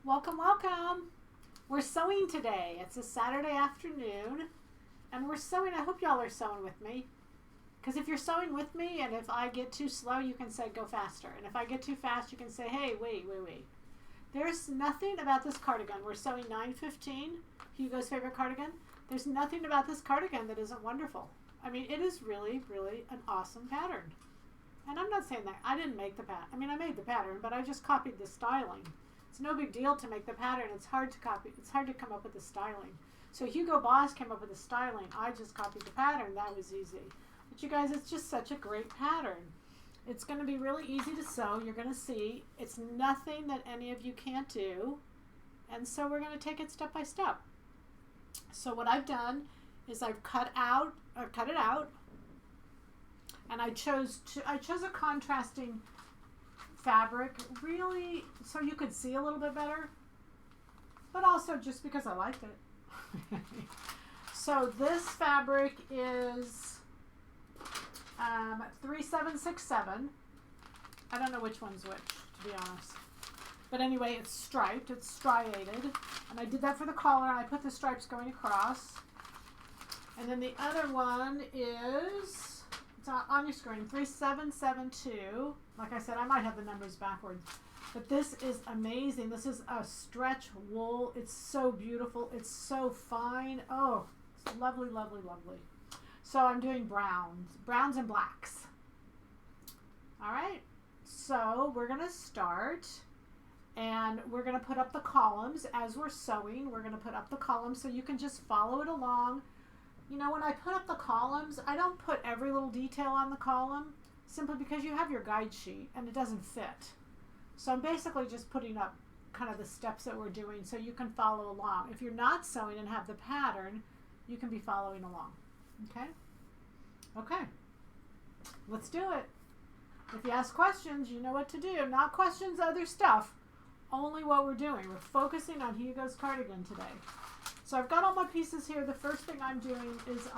Welcome, welcome. We're sewing today. It's a Saturday afternoon and we're sewing. I hope y'all are sewing with me. Because if you're sewing with me and if I get too slow, you can say go faster. And if I get too fast, you can say, hey, wait. There's nothing about this cardigan. We're sewing 915, Hugo's favorite cardigan. There's nothing about this cardigan that isn't wonderful. I mean, it is really, really an awesome pattern. And I'm not saying that. I didn't make the pattern. I mean, I made the pattern, but I just copied the styling. It's no big deal to make the pattern. It's hard to copy. It's hard to come up with the styling. So Hugo Boss came up with the styling. I just copied the pattern. That was easy. But you guys, it's just such a great pattern. It's going to be really easy to sew. You're going to see it's nothing that any of you can't do. And so we're going to take it step by step. So what I've done is I've cut it out, and I chose a contrasting fabric, really, so you could see a little bit better, but also just because I liked it. So this fabric is 3767. I don't know which one's which, to be honest. But anyway, it's striped, it's striated, and I did that for the collar, and I put the stripes going across. And then the other one is, it's on your screen, 3772. Like I said, I might have the numbers backwards. But this is amazing. This is a stretch wool. It's so beautiful. It's so fine. Oh, it's lovely, lovely, lovely. So I'm doing browns and blacks. All right. So we're going to start. And we're going to put up the columns as we're sewing. We're going to put up the columns so you can just follow it along. You know, when I put up the columns, I don't put every little detail on the column simply because you have your guide sheet and it doesn't fit. So I'm basically just putting up kind of the steps that we're doing so you can follow along. If you're not sewing and have the pattern, you can be following along. Okay? Okay. Let's do it. If you ask questions, you know what to do. Not questions, other stuff. Only what we're doing. We're focusing on Hugo's cardigan today. So I've got all my pieces here. The first thing I'm doing is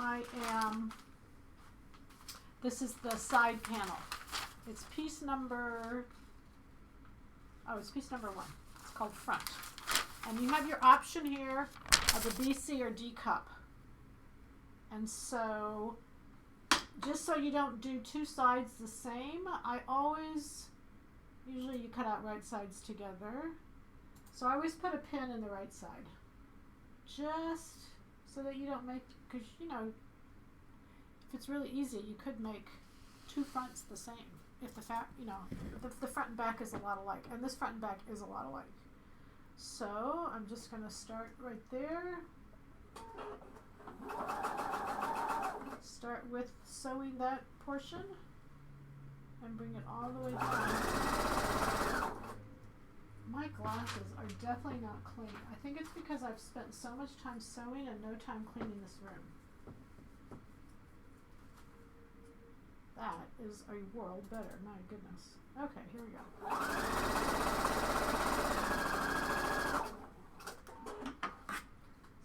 this is the side panel. It's piece number, it's piece number 1. It's called front. And you have your option here of a B, C, or D cup. And so, just so you don't do two sides the same, usually you cut out right sides together. So I always put a pin in the right side. Just so that you don't make, because you know, if it's really easy, you could make two fronts the same. If the if the front and back is a lot alike, and this front and back is a lot alike. So I'm just going to start right there. Start with sewing that portion and bring it all the way down. My glasses are definitely not clean. I think it's because I've spent so much time sewing and no time cleaning this room. That is a world better. My goodness. Okay, here we go.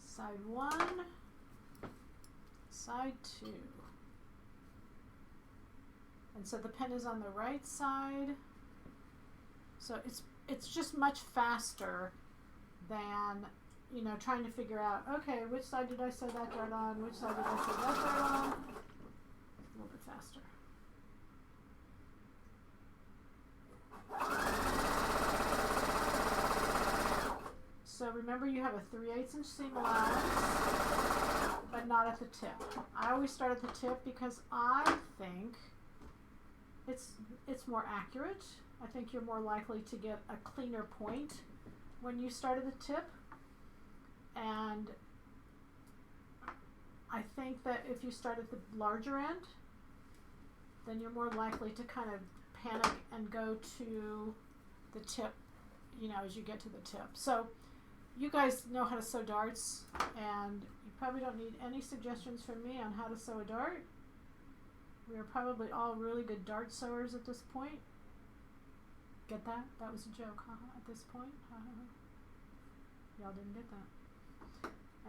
Side 1, side 2. And so the pen is on the right side. So it's just much faster than, you know, trying to figure out, okay, which side did I sew that dart on? Which side did I sew that dart on? A little bit faster. So remember, you have a 3/8 inch seam allowance, but not at the tip. I always start at the tip because I think it's more accurate. I think you're more likely to get a cleaner point when you start at the tip. And I think that if you start at the larger end, then you're more likely to kind of panic and go to the tip, you know, as you get to the tip. So you guys know how to sew darts, and you probably don't need any suggestions from me on how to sew a dart. We are probably all really good dart sewers at this point. Get that? That was a joke, at this point. Y'all didn't get that.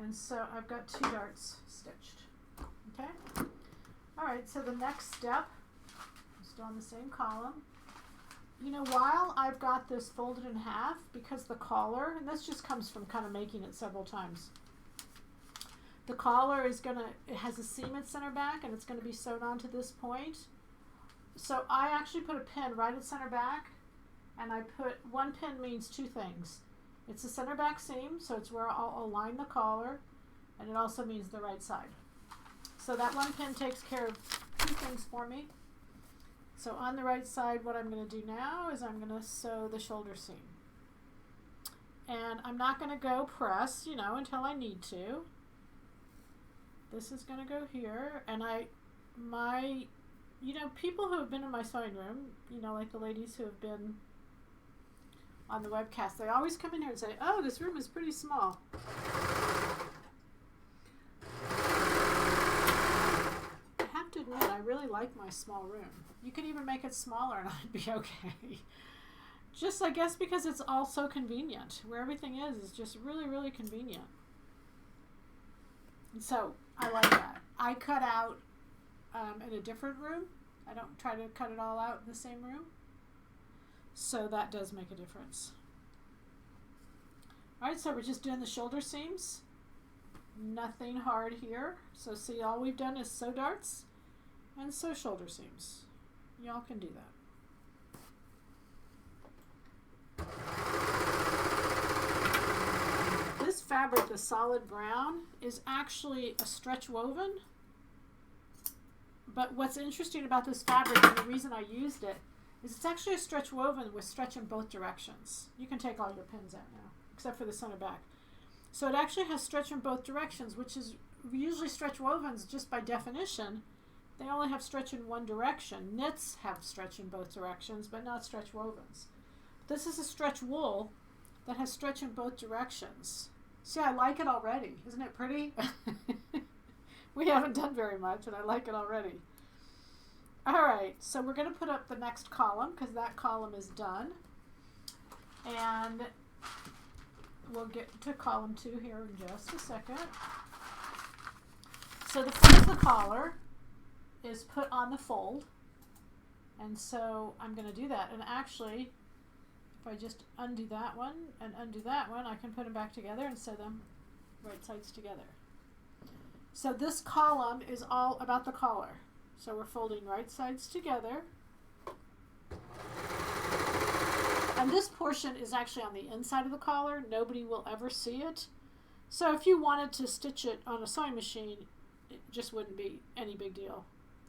And so I've got 2 darts stitched. Okay? Alright, so the next step, I'm still on the same column. you know, while I've got this folded in half, because the collar, and this just comes from kind of making it several times, the collar is gonna, it has a seam at center back and it's gonna be sewed onto this point. So I actually put a pin right at center back, and I put, one pin means two things. It's the center back seam, so it's where I'll align the collar, and it also means the right side. So that one pin takes care of two things for me. So on the right side, what I'm going to do now is I'm going to sew the shoulder seam. And I'm not going to go press, you know, until I need to. This is going to go here, and you know, people who have been in my sewing room, you know, like the ladies who have been on the webcast, they always come in here and say, oh, this room is pretty small. I have to admit, I really like my small room. You could even make it smaller and I'd be okay. Just, I guess, because it's all so convenient. Where everything is just really, really convenient. And so, I like that. I cut out in a different room. I don't try to cut it all out in the same room. So that does make a difference. Alright, so we're just doing the shoulder seams. Nothing hard here. So see, all we've done is sew darts and sew shoulder seams. Y'all can do that. This fabric, the solid brown, is actually a stretch woven. But what's interesting about this fabric, and the reason I used it, is it's actually a stretch woven with stretch in both directions. You can take all your pins out now, except for the center back. So it actually has stretch in both directions, which is usually stretch wovens, just by definition, they only have stretch in one direction. Knits have stretch in both directions, but not stretch wovens. This is a stretch wool that has stretch in both directions. See, I like it already. Isn't it pretty? We haven't done very much, and I like it already. Alright, so we're going to put up the next column, because that column is done. And we'll get to column 2 here in just a second. So the front of the collar is put on the fold. And so I'm going to do that. And actually, if I just undo that one and undo that one, I can put them back together and sew them right sides together. So this column is all about the collar. So we're folding right sides together. And this portion is actually on the inside of the collar. Nobody will ever see it. So if you wanted to stitch it on a sewing machine, it just wouldn't be any big deal.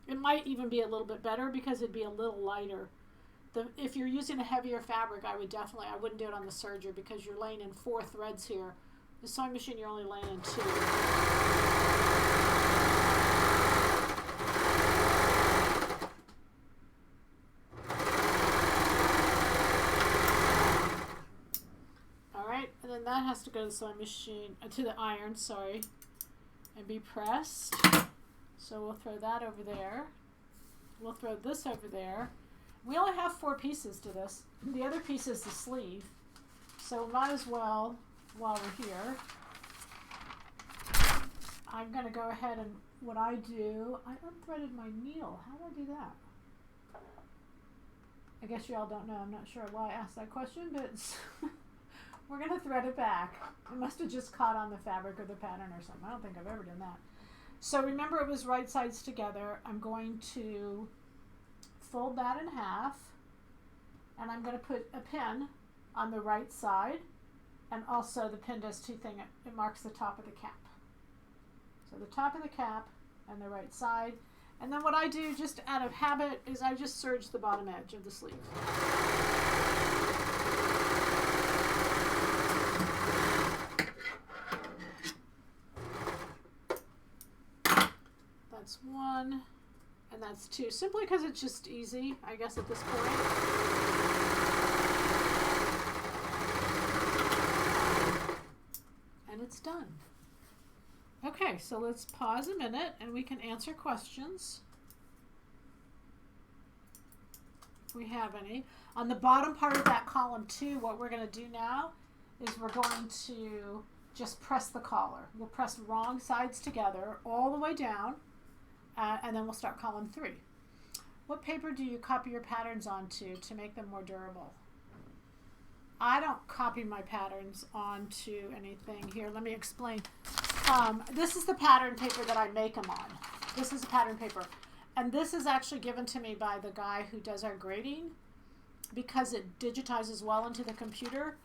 It might even be a little bit better because it'd be a little lighter. If you're using a heavier fabric, I wouldn't do it on the serger because you're laying in 4 threads here. The sewing machine, you're only laying in 2. That has to go to the sewing machine, to the iron, sorry, and be pressed. So we'll throw that over there. We'll throw this over there. We only have 4 pieces to this. The other piece is the sleeve. So might as well, while we're here, I'm going to go ahead and what I do, I unthreaded my needle. How do I do that? I guess you all don't know. I'm not sure why I asked that question, but we're going to thread it back. It must have just caught on the fabric or the pattern or something. I don't think I've ever done that. So remember, it was right sides together. I'm going to fold that in half, and I'm going to put a pin on the right side, and also the pin does 2 things. It marks the top of the cap. So the top of the cap and the right side. And then what I do, just out of habit, is I just serge the bottom edge of the sleeve. That's 1, and that's 2, simply because it's just easy, I guess, at this point. And it's done. Okay, so let's pause a minute and we can answer questions if we have any. On the bottom part of that column 2, what we're going to do now is we're going to just press the collar. We'll press wrong sides together all the way down. And then we'll start column 3. What paper do you copy your patterns onto to make them more durable? I don't copy my patterns onto anything. Here, let me explain. This is the pattern paper that I make them on. This is a pattern paper. And this is actually given to me by the guy who does our grading because it digitizes well into the computer.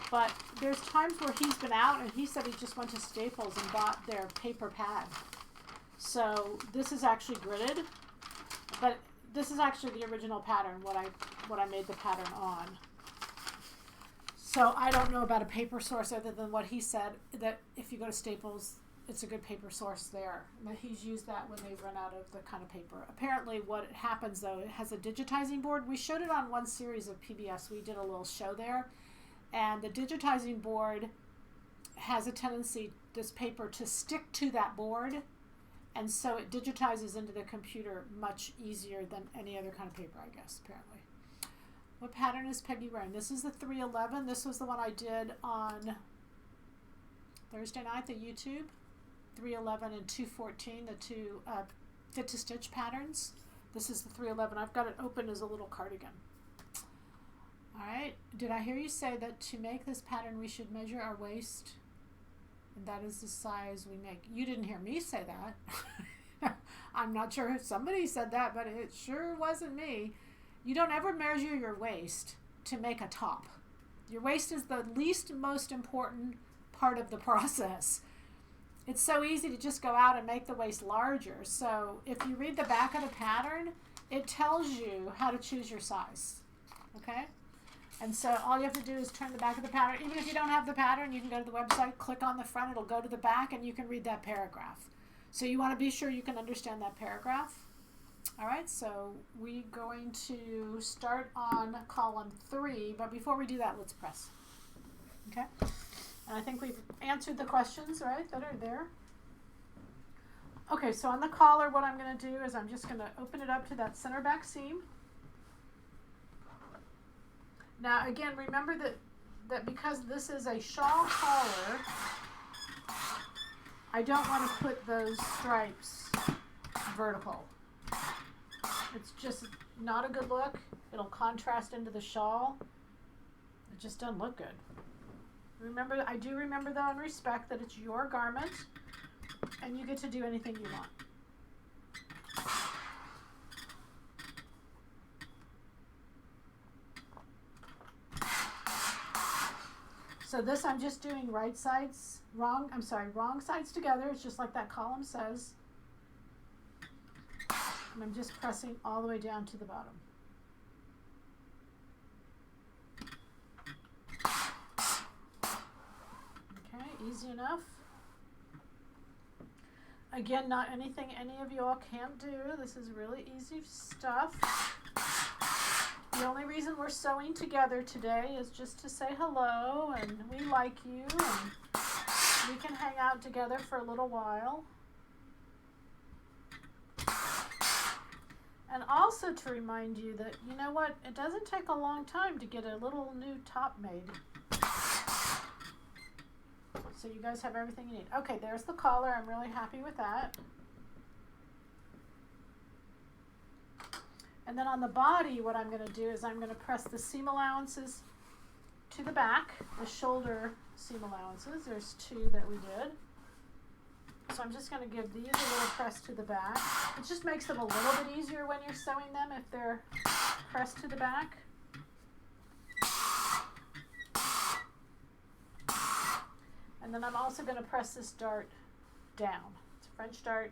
But there's times where he's been out and he said he just went to Staples and bought their paper pad. So this is actually gridded, but this is actually the original pattern, what I made the pattern on. So I don't know about a paper source other than what he said, that if you go to Staples, it's a good paper source there. But he's used that when they run out of the kind of paper. Apparently what happens though, it has a digitizing board. We showed it on one series of PBS. We did a little show there. And the digitizing board has a tendency, this paper, to stick to that board. And so it digitizes into the computer much easier than any other kind of paper, I guess, apparently. What pattern is Peggy wearing? This is the 311. This was the one I did on Thursday night, the YouTube. 311 and 214, the two fit to stitch patterns. This is the 311. I've got it open as a little cardigan. All right. Did I hear you say that to make this pattern we should measure our waist? And that is the size we make. You didn't hear me say that. I'm not sure if somebody said that, but it sure wasn't me. You don't ever measure your waist to make a top. Your waist is the least most important part of the process. It's so easy to just go out and make the waist larger. So if you read the back of the pattern, it tells you how to choose your size. Okay? And so all you have to do is turn the back of the pattern. Even if you don't have the pattern, you can go to the website, click on the front, it'll go to the back, and you can read that paragraph. So you want to be sure you can understand that paragraph. All right, so we're going to start on column 3, but before we do that, let's press. Okay? And I think we've answered the questions, right, that are there. Okay, so on the collar, what I'm going to do is I'm just going to open it up to that center back seam. Now, again, remember that because this is a shawl collar, I don't want to put those stripes vertical. It's just not a good look. It'll contrast into the shawl. It just doesn't look good. Remember, I do remember though and respect that it's your garment and you get to do anything you want. So this I'm just doing wrong sides together. It's just like that column says. And I'm just pressing all the way down to the bottom. Okay, easy enough. Again, not anything any of you all can't do. This is really easy stuff. The only reason we're sewing together today is just to say hello and we like you and we can hang out together for a little while. And also to remind you that, you know what, it doesn't take a long time to get a little new top made. So you guys have everything you need. Okay, there's the collar. I'm really happy with that. And then on the body, what I'm going to do is I'm going to press the seam allowances to the back, the shoulder seam allowances. There's 2 that we did. So I'm just going to give these a little press to the back. It just makes them a little bit easier when you're sewing them if they're pressed to the back. And then I'm also going to press this dart down. It's a French dart.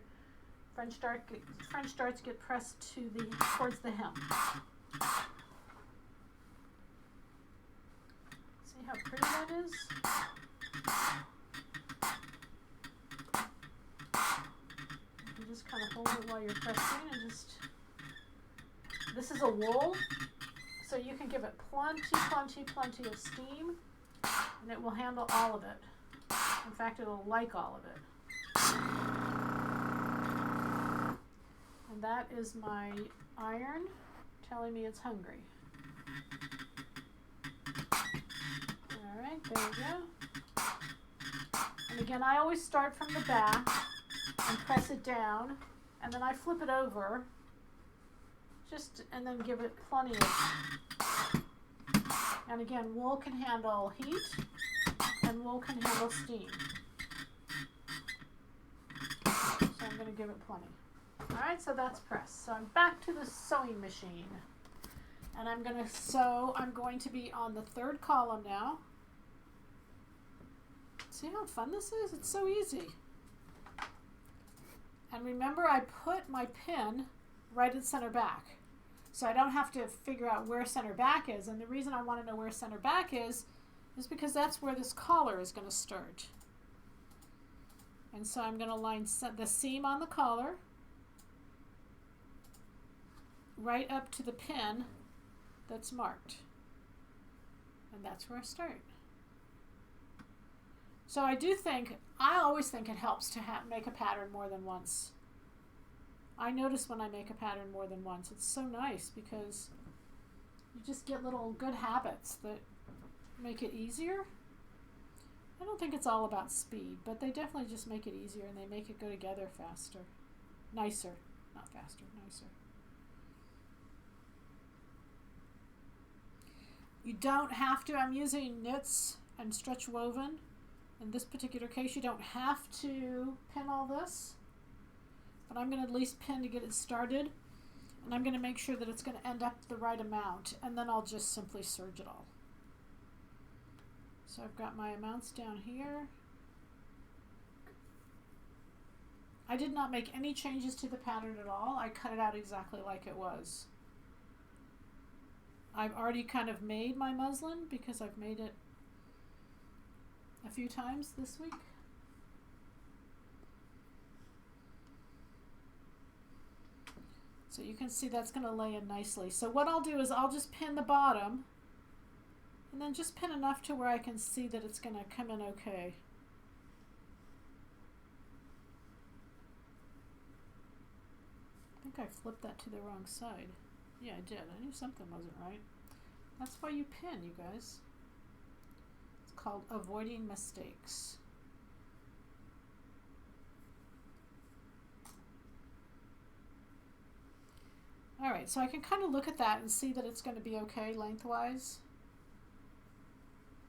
French darts get pressed towards the hem. See how pretty that is? You just kind of hold it while you're pressing and just, this is a wool, so you can give it plenty of steam and it will handle all of it. In fact, it'll like all of it. And that is my iron telling me it's hungry. All right, there we go. And again, I always start from the back and press it down, and then I flip it over Just, and then give it plenty of, and again, wool can handle heat and wool can handle steam. So I'm going to give it plenty. Alright, so that's pressed. So I'm back to the sewing machine. And I'm going to sew, I'm going to be on the third column now. See how fun this is? It's so easy. And remember, I put my pin right at center back. So I don't have to figure out where center back is. And the reason I want to know where center back is because that's where this collar is going to start. And so I'm going to line the seam on the collar right up to the pin that's marked. And that's where I start. So I always think it helps to make a pattern more than once. I notice when I make a pattern more than once, it's so nice because you just get little good habits that make it easier. I don't think it's all about speed, but they definitely just make it easier and they make it go together faster. Nicer, not faster, nicer. You don't have to, I'm using knits and stretch woven. In this particular case, you don't have to pin all this, but I'm going to at least pin to get it started, and I'm going to make sure that it's going to end up the right amount, and then I'll just simply serge it all. So I've got my amounts down here. I did not make any changes to the pattern at all. I cut it out exactly like it was. I've already kind of made my muslin because I've made it a few times this week. So you can see that's going to lay in nicely. So what I'll do is I'll just pin the bottom and then just pin enough to where I can see that it's going to come in okay. I think I flipped that to the wrong side. Yeah, I did. I knew something wasn't right. That's why you pin, you guys. It's called avoiding mistakes. Alright, so I can kind of look at that and see that it's going to be okay lengthwise.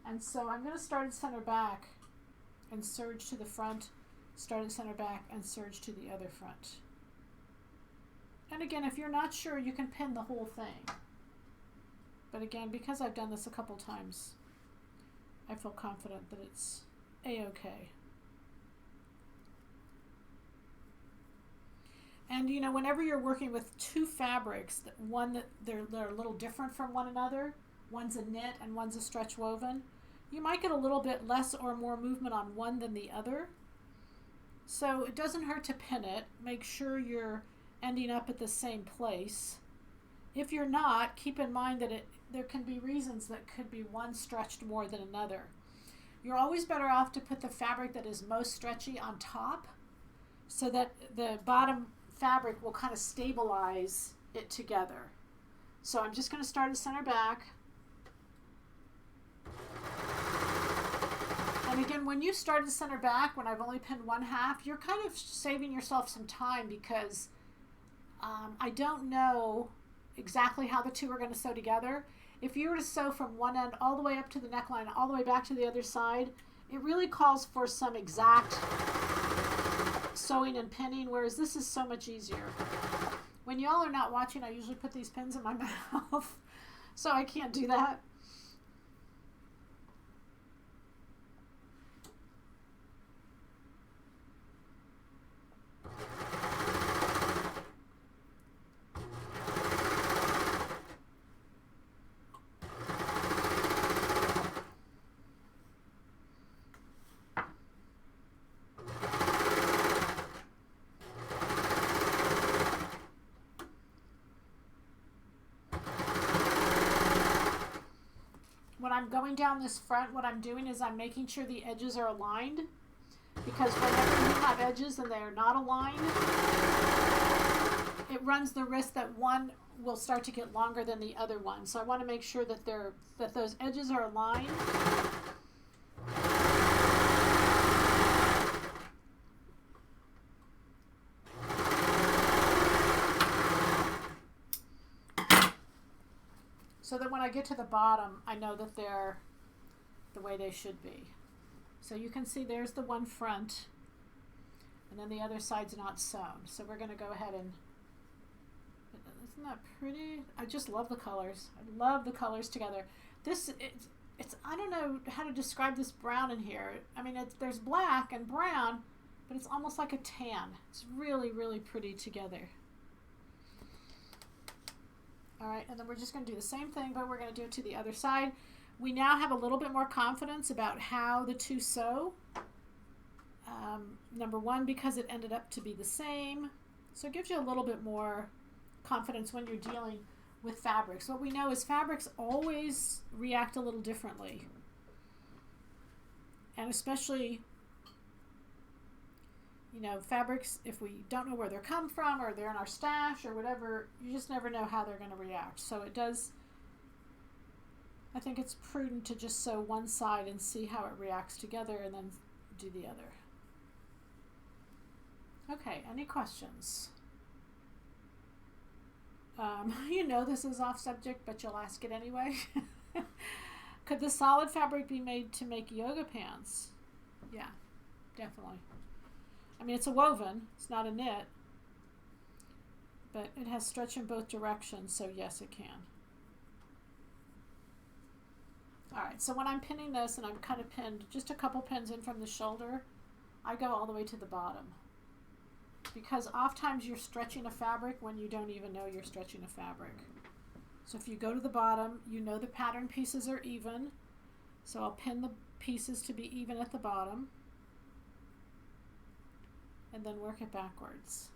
And so I'm going to start at center back and serge to the front, start at center back and serge to the other front. And again, if you're not sure, you can pin the whole thing. But again, because I've done this a couple times, I feel confident that it's a-okay. And you know, whenever you're working with two fabrics, one that they're a little different from one another, one's a knit and one's a stretch woven, you might get a little bit less or more movement on one than the other. So it doesn't hurt to pin it. Make sure you're ending up at the same place. If you're not, keep in mind that there can be reasons that could be one stretched more than another. You're always better off to put the fabric that is most stretchy on top so that the bottom fabric will kind of stabilize it together. So I'm just going to start at center back. And again, when you start at center back, when I've only pinned one half, you're kind of saving yourself some time because I don't know exactly how the two are going to sew together. If you were to sew from one end all the way up to the neckline, all the way back to the other side, it really calls for some exact sewing and pinning, whereas this is so much easier. When y'all are not watching, I usually put these pins in my mouth, so I can't do that. When I'm going down this front, what I'm doing is I'm making sure the edges are aligned, because whenever you have edges and they're not aligned, it runs the risk that one will start to get longer than the other one. So I want to make sure that those edges are aligned. so that when I get to the bottom, I know that they're the way they should be. So you can see there's the one front, and then the other side's not sewn. So we're going to go ahead and, isn't that pretty? I just love the colors. I love the colors together. This, it's I don't know how to describe this brown in here. I mean, there's black and brown, but it's almost like a tan. It's really, really pretty together. All right, and then we're just going to do the same thing, but we're going to do it to the other side. We now have a little bit more confidence about how the two sew. Number one, because it ended up to be the same. So it gives you a little bit more confidence when you're dealing with fabrics. What we know is fabrics always react a little differently. And especially, you know, fabrics, if we don't know where they're come from or they're in our stash or whatever, you just never know how they're going to react. So it does, I think it's prudent to just sew one side and see how it reacts together and then do the other. Okay, any questions? You know this is off subject, but you'll ask it anyway. Could the solid fabric be made to make yoga pants? Yeah, definitely. I mean, it's a woven, it's not a knit, but it has stretch in both directions, so yes, it can. All right, so when I'm pinning this, and I'm kind of pinned just a couple pins in from the shoulder, I go all the way to the bottom. Because oftentimes you're stretching a fabric when you don't even know you're stretching a fabric. So if you go to the bottom, you know the pattern pieces are even. So I'll pin the pieces to be even at the bottom. And then work it backwards.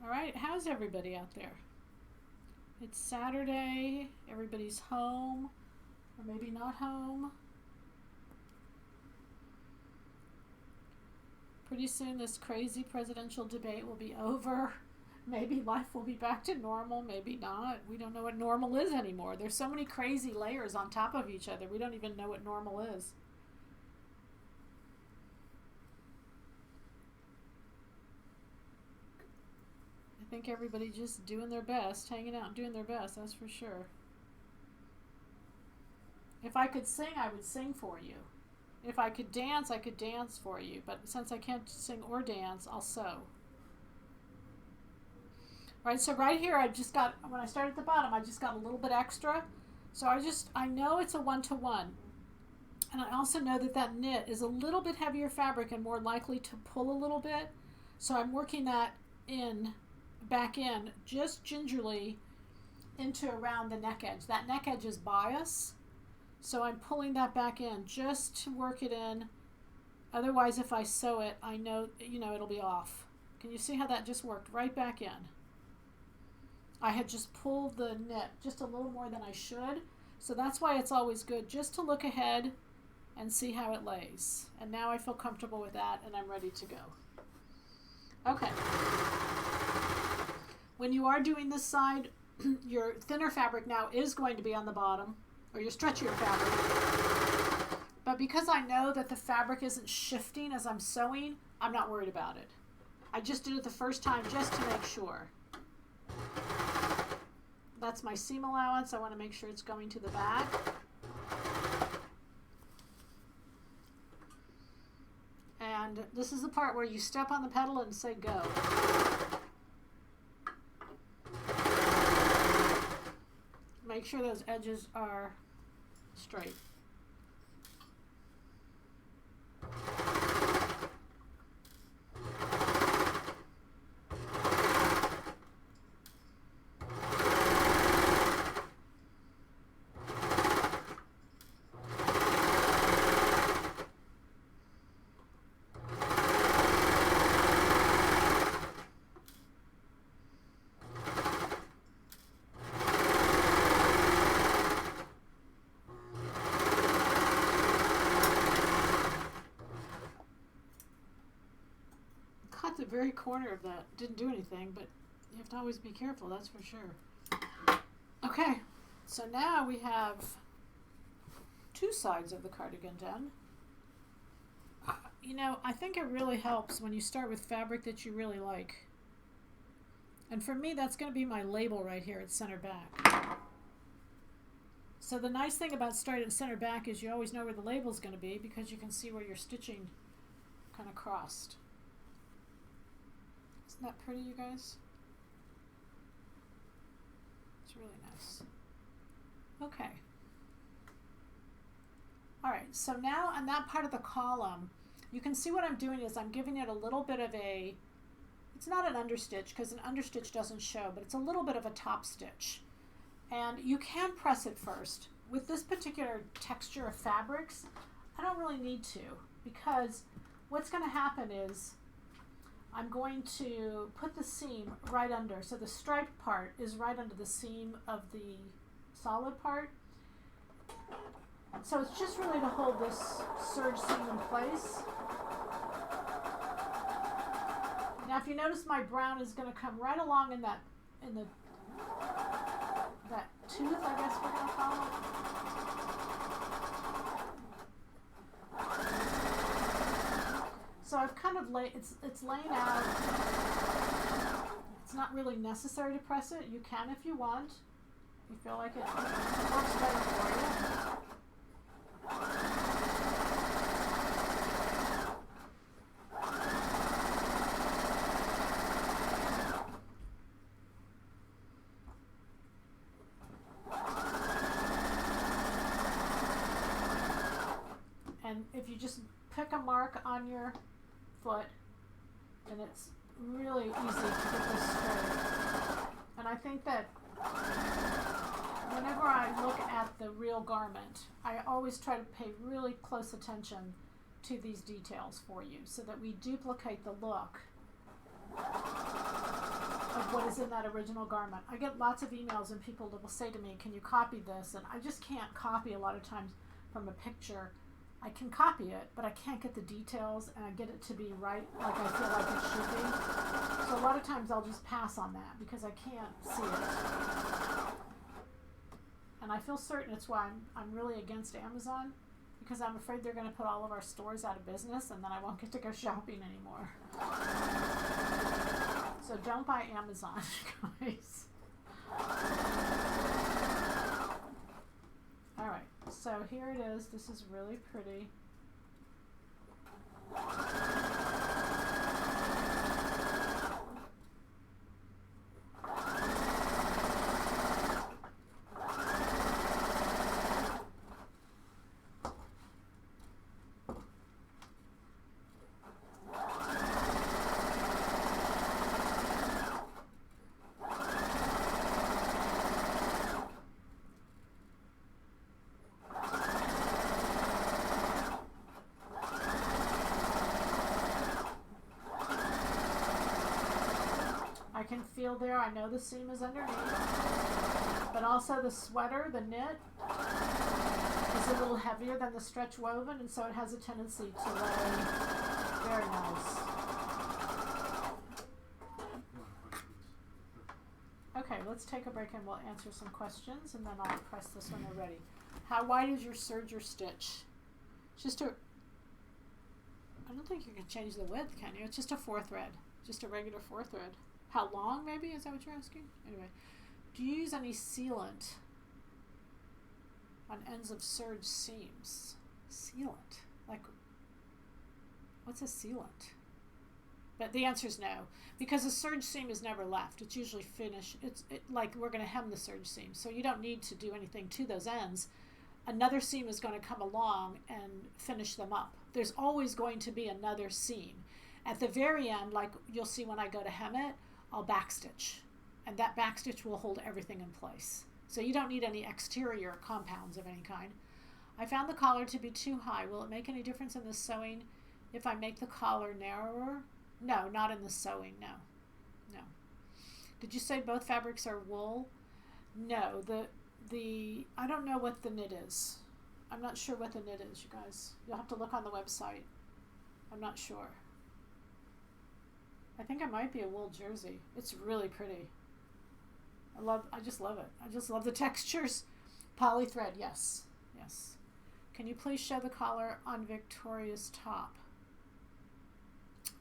All right, how's everybody out there? It's Saturday, everybody's home, or maybe not home. Pretty soon this crazy presidential debate will be over. Maybe life will be back to normal, maybe not. We don't know what normal is anymore. There's so many crazy layers on top of each other. We don't even know what normal is. I think everybody just doing their best, hanging out and doing their best, that's for sure. If I could sing, I would sing for you. If I could dance, I could dance for you. But since I can't sing or dance, I'll sew. Right, so right here I just got, when I started at the bottom, I just got a little bit extra. So I know it's a 1-to-1. And I also know that that knit is a little bit heavier fabric and more likely to pull a little bit. So I'm working that back in, just gingerly into around the neck edge. That neck edge is bias. So I'm pulling that back in just to work it in. Otherwise, if I sew it, I know, it'll be off. Can you see how that just worked right back in? I had just pulled the knit just a little more than I should. So that's why it's always good just to look ahead and see how it lays. And now I feel comfortable with that and I'm ready to go. Okay. When you are doing this side, your thinner fabric now is going to be on the bottom, or your stretchier fabric. But because I know that the fabric isn't shifting as I'm sewing, I'm not worried about it. I just did it the first time just to make sure. That's my seam allowance. I want to make sure it's going to the back. And this is the part where you step on the pedal and say go. Make sure those edges are straight. The very corner of that didn't do anything, but you have to always be careful, that's for sure. Okay, so now we have two sides of the cardigan done. I think it really helps when you start with fabric that you really like. And for me, that's going to be my label right here at center back. So the nice thing about starting at center back is you always know where the label is going to be because you can see where you're stitching kind of crossed. Isn't that pretty, you guys? It's really nice. Okay. Alright, so now on that part of the column, you can see what I'm doing is I'm giving it a little bit of a, it's not an understitch because an understitch doesn't show, but it's a little bit of a top stitch. And you can press it first. With this particular texture of fabrics, I don't really need to, because what's going to happen is I'm going to put the seam right under. So the striped part is right under the seam of the solid part. So it's just really to hold this serge seam in place. Now if you notice, my brown is going to come right along in that tooth, I guess we're going to call it. So I've kind of it's laying out. It's not really necessary to press it. You can if you want. If you feel like it works better for you. And if you just pick a mark on your foot, and it's really easy to get this straight. And I think that whenever I look at the real garment, I always try to pay really close attention to these details for you so that we duplicate the look of what is in that original garment. I get lots of emails and people that will say to me, can you copy this? And I just can't copy a lot of times from a picture. I can copy it, but I can't get the details and I get it to be right like I feel like it should be. So a lot of times I'll just pass on that because I can't see it. And I feel certain it's why I'm really against Amazon, because I'm afraid they're going to put all of our stores out of business and then I won't get to go shopping anymore. So don't buy Amazon, guys. Alright, so here it is. This is really pretty. I can feel there, I know the seam is underneath, but also the sweater, the knit, is a little heavier than the stretch woven, and so it has a tendency to lay very nice. Okay, let's take a break and we'll answer some questions, and then I'll press this when they're ready. How wide is your serger stitch? Just a, I don't think you can change the width, can you? It's just a 4 thread, just a regular 4 thread. How long, maybe? Is that what you're asking? Anyway, do you use any sealant on ends of serge seams? Sealant? Like, what's a sealant? But the answer is no, because a serge seam is never left. It's usually finished. Like we're going to hem the serge seam, so you don't need to do anything to those ends. Another seam is going to come along and finish them up. There's always going to be another seam. At the very end, like you'll see when I go to hem it, I'll backstitch, and that backstitch will hold everything in place. So you don't need any exterior compounds of any kind. I found the collar to be too high. Will it make any difference in the sewing if I make the collar narrower? No, not in the sewing, no. No. Did you say both fabrics are wool? No, I don't know what the knit is. I'm not sure what the knit is, you guys. You'll have to look on the website. I'm not sure. I think it might be a wool jersey. It's really pretty. I just love it. I just love the textures. Poly thread, yes. Yes. Can you please show the collar on Victoria's top?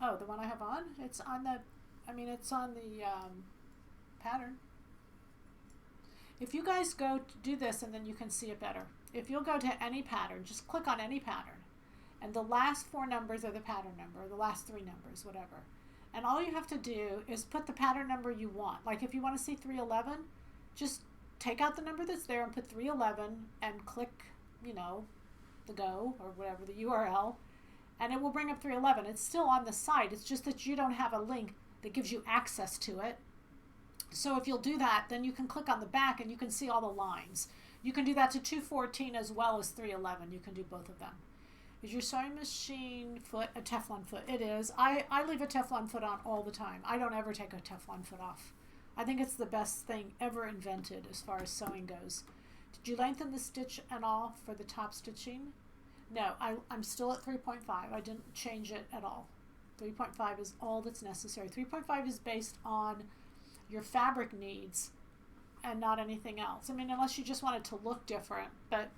Oh, the one I have on? It's on the, pattern. If you guys go to do this and then you can see it better. If you'll go to any pattern, just click on any pattern. And the last 4 numbers are the pattern number, the last 3 numbers, whatever. And all you have to do is put the pattern number you want. Like if you want to see 311, just take out the number that's there and put 311 and click, you know, the go or whatever, the URL, and it will bring up 311. It's still on the site. It's just that you don't have a link that gives you access to it. So if you'll do that, then you can click on the back and you can see all the lines. You can do that to 214 as well as 311. You can do both of them. Is your sewing machine foot a Teflon foot? It is. I leave a Teflon foot on all the time. I don't ever take a Teflon foot off. I think it's the best thing ever invented as far as sewing goes. Did you lengthen the stitch and all for the top stitching? No, I'm still at 3.5. I didn't change it at all. 3.5 is all that's necessary. 3.5 is based on your fabric needs and not anything else. I mean, unless you just want it to look different, but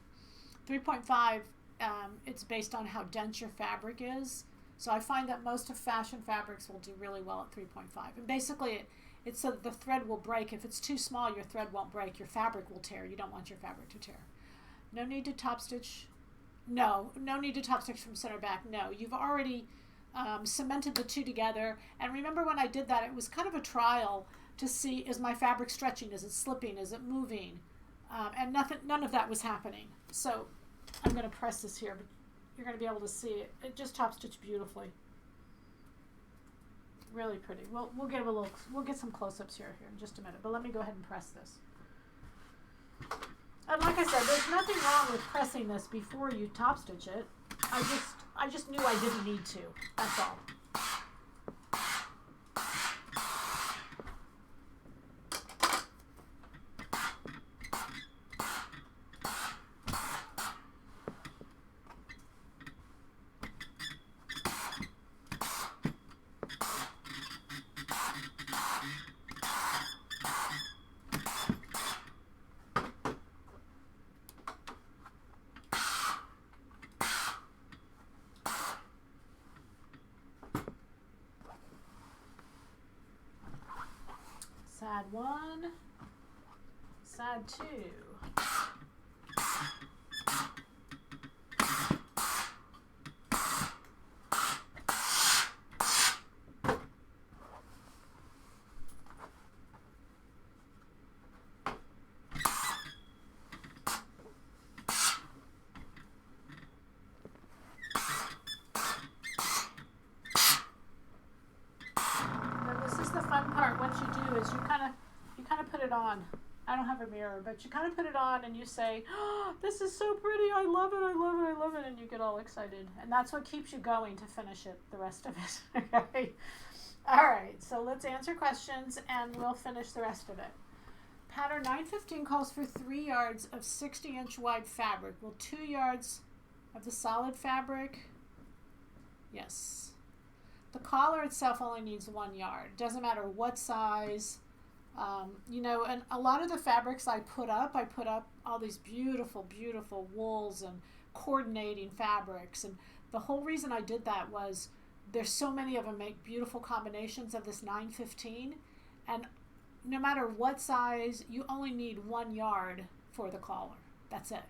3.5, it's based on how dense your fabric is. So I find that most of fashion fabrics will do really well at 3.5. And basically it's so that the thread will break. If it's too small, your thread won't break. Your fabric will tear. You don't want your fabric to tear. No need to top stitch. No need to top stitch from center back. No, you've already cemented the 2 together. And remember when I did that, it was kind of a trial to see, is my fabric stretching? Is it slipping? Is it moving? And none of that was happening. So I'm going to press this here, but you're going to be able to see it. It just top stitched beautifully. Really pretty. We'll get some close-ups here in just a minute, but let me go ahead and press this. And like I said, there's nothing wrong with pressing this before you top stitch it. I just knew I didn't need to. That's all. Side 1, side 2. You kind of put it on. I don't have a mirror, but you kind of put it on and you say, oh, this is so pretty. I love it. I love it. I love it. And you get all excited. And that's what keeps you going to finish it, the rest of it. Okay. All right. So let's answer questions and we'll finish the rest of it. Pattern 915 calls for 3 yards of 60-inch wide fabric. Will 2 yards of the solid fabric? Yes. The collar itself only needs 1 yard. Doesn't matter what size. You know, and a lot of the fabrics I put up all these beautiful, beautiful wools and coordinating fabrics. And the whole reason I did that was there's so many of them make beautiful combinations of this 915. And no matter what size, you only need 1 yard for the collar. That's it.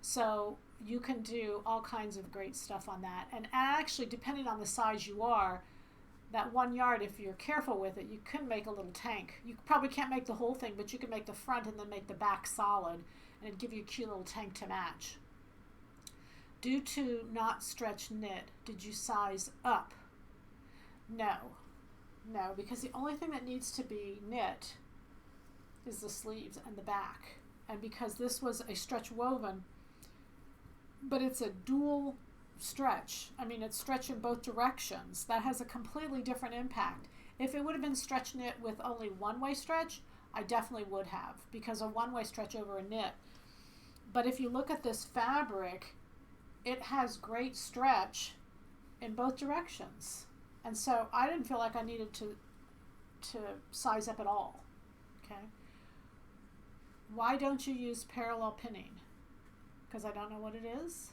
So you can do all kinds of great stuff on that. And actually, depending on the size you are, that 1 yard, if you're careful with it, you can make a little tank. You probably can't make the whole thing, but you can make the front and then make the back solid, and it'd give you a cute little tank to match. Due to not stretch knit, did you size up? No, because the only thing that needs to be knit is the sleeves and the back. And because this was a stretch woven, but it's a dual stretch. I mean, it's stretch in both directions. That has a completely different impact. If it would have been stretch knit with only one-way stretch, I definitely would have, because a one-way stretch over a knit. But if you look at this fabric, it has great stretch in both directions. And so I didn't feel like I needed to size up at all. Okay. Why don't you use parallel pinning? Because I don't know what it is.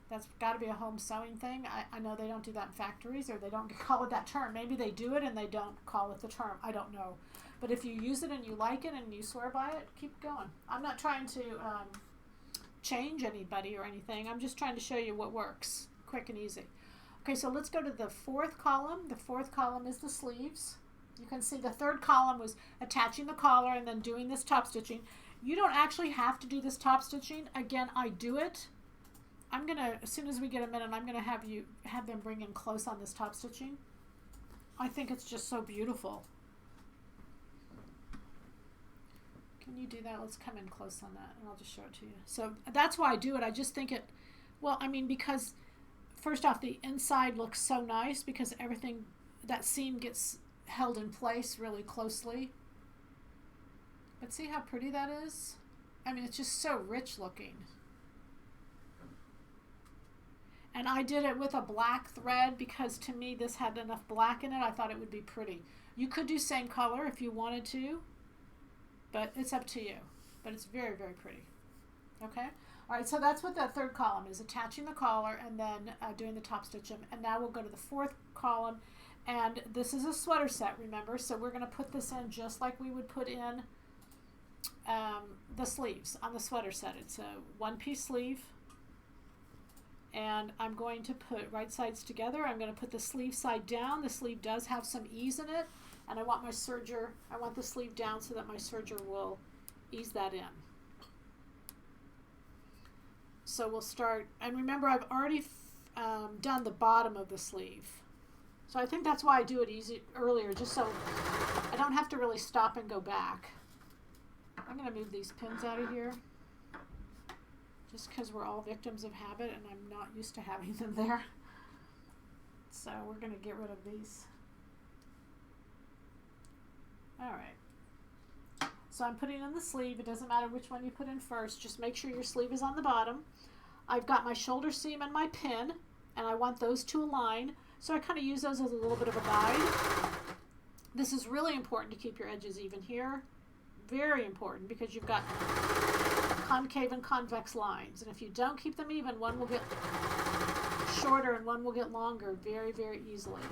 That's got to be a home sewing thing. I know they don't do that in factories, or they don't call it that term. Maybe they do it and they don't call it the term. I don't know. But if you use it and you like it and you swear by it, keep going. I'm not trying to change anybody or anything. I'm just trying to show you what works, quick and easy. Okay, so let's go to the fourth column. The fourth column is the sleeves. You can see the third column was attaching the collar and then doing this top stitching. You don't actually have to do this top stitching. Again, I do it. I'm gonna, as soon as we get a minute, I'm gonna have them bring in close on this top stitching. I think it's just so beautiful. Can you do that? Let's come in close on that and I'll just show it to you. So that's why I do it. I just think it, well, I mean, because first off, the inside looks so nice because everything, that seam gets held in place really closely. But see how pretty that is? I mean, it's just so rich looking. And I did it with a black thread because to me this had enough black in it. I thought it would be pretty. You could do same color if you wanted to, but it's up to you. But it's very, very pretty. Okay? All right, so that's what that third column is, attaching the collar and then doing the top stitching. And now we'll go to the fourth column. And this is a sweater set, remember? So we're going to put this in just like we would put in the sleeves on the sweater set. It's a one-piece sleeve. And I'm going to put right sides together. I'm going to put the sleeve side down. The sleeve does have some ease in it. And I want my serger, I want the sleeve down so that my serger will ease that in. So we'll start, and remember I've already done the bottom of the sleeve. So I think that's why I do it earlier, just so I don't have to really stop and go back. I'm going to move these pins out of here. Just because we're all victims of habit and I'm not used to having them there. So we're going to get rid of these. Alright. So I'm putting in the sleeve. It doesn't matter which one you put in first. Just make sure your sleeve is on the bottom. I've got my shoulder seam and my pin, and I want those to align. So I kind of use those as a little bit of a guide. This is really important to keep your edges even here. Very important because you've got concave and convex lines, and if you don't keep them even, one will get shorter and one will get longer very, very easily.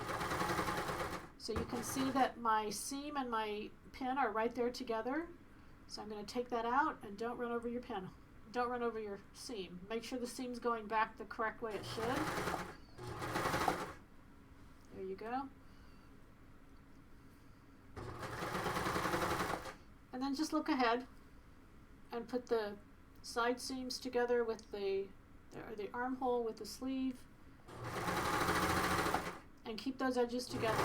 So you can see that my seam and my pin are right there together. So I'm going to take that out, and don't run over your pin. Don't run over your seam. Make sure the seam's going back the correct way it should. There you go. And then just look ahead and put the side seams together with the armhole with the sleeve, and keep those edges together.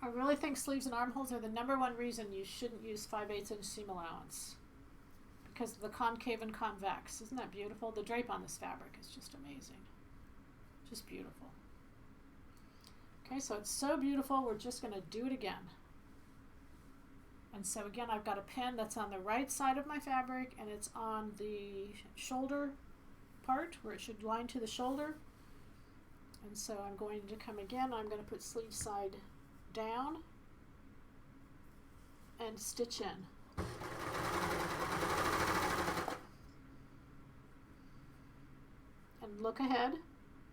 I really think sleeves and armholes are the #1 reason you shouldn't use 5/8 inch seam allowance, because of the concave and convex. Isn't that beautiful? The drape on this fabric is just amazing. Just beautiful. Okay, so it's so beautiful, we're just going to do it again. And so again, I've got a pin that's on the right side of my fabric, and it's on the shoulder part where it should line to the shoulder. And so I'm going to come again, I'm going to put sleeve side down and stitch in. And look ahead.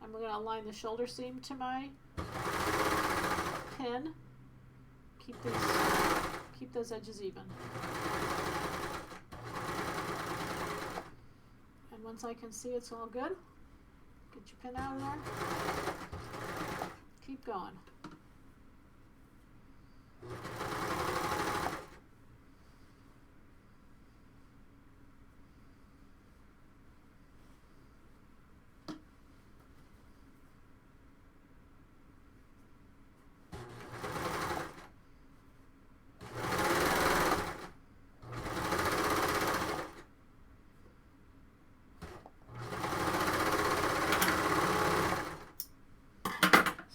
I'm going to align the shoulder seam to my pin. Keep those edges even. And once I can see it's all good, get your pin out of there. Keep going.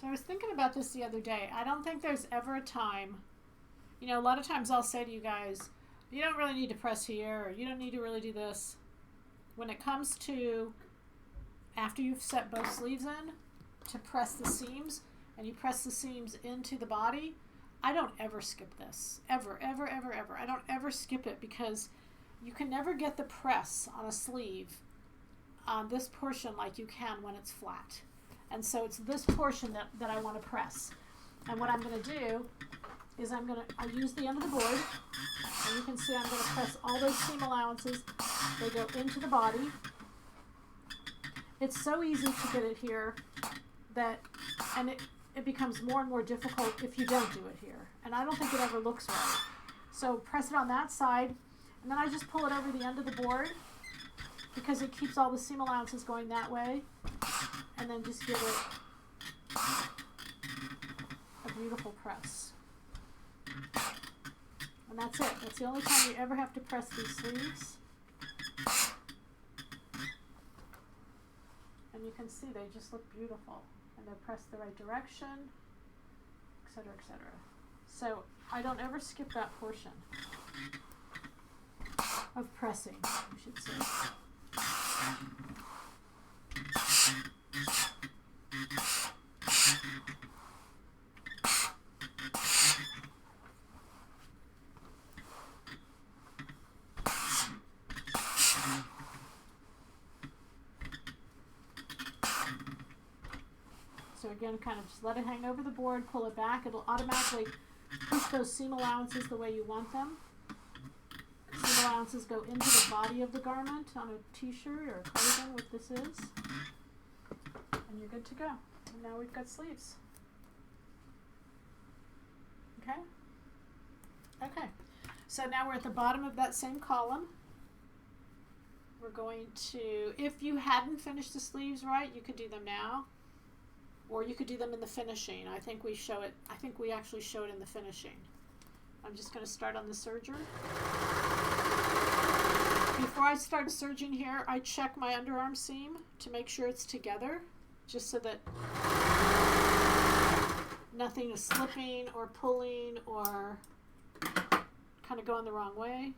I was thinking about this the other day. I don't think there's ever a time, you know, a lot of times I'll say to you guys, you don't really need to press here, or you don't need to really do this. When it comes to after you've set both sleeves in, to press the seams, and you press the seams into the body, I don't ever skip this. Ever, ever, ever, ever. I don't ever skip it because you can never get the press on a sleeve on this portion like you can when it's flat. And so it's this portion that I want to press. And what I'm going to do is I use the end of the board, and you can see I'm going to press all those seam allowances. They go into the body. It's so easy to get it here and it becomes more and more difficult if you don't do it here. And I don't think it ever looks right. So press it on that side, and then I just pull it over the end of the board because it keeps all the seam allowances going that way, and then just give it a beautiful press. And that's it. That's the only time you ever have to press these sleeves. And you can see they just look beautiful. And they're pressed the right direction, etc., etc. So I don't ever skip that portion of pressing, I should say. So again, kind of just let it hang over the board, pull it back. It'll automatically push those seam allowances the way you want them. Seam allowances go into the body of the garment on a t-shirt or a cardigan, what this is. And you're good to go. And now we've got sleeves. Okay? Okay. So now we're at the bottom of that same column. We're going to, if you hadn't finished the sleeves right, you could do them now. Or you could do them in the finishing. I think we actually show it in the finishing. I'm just going to start on the serger. Before I start serging here, I check my underarm seam to make sure it's together, just so that nothing is slipping or pulling or kind of going the wrong way.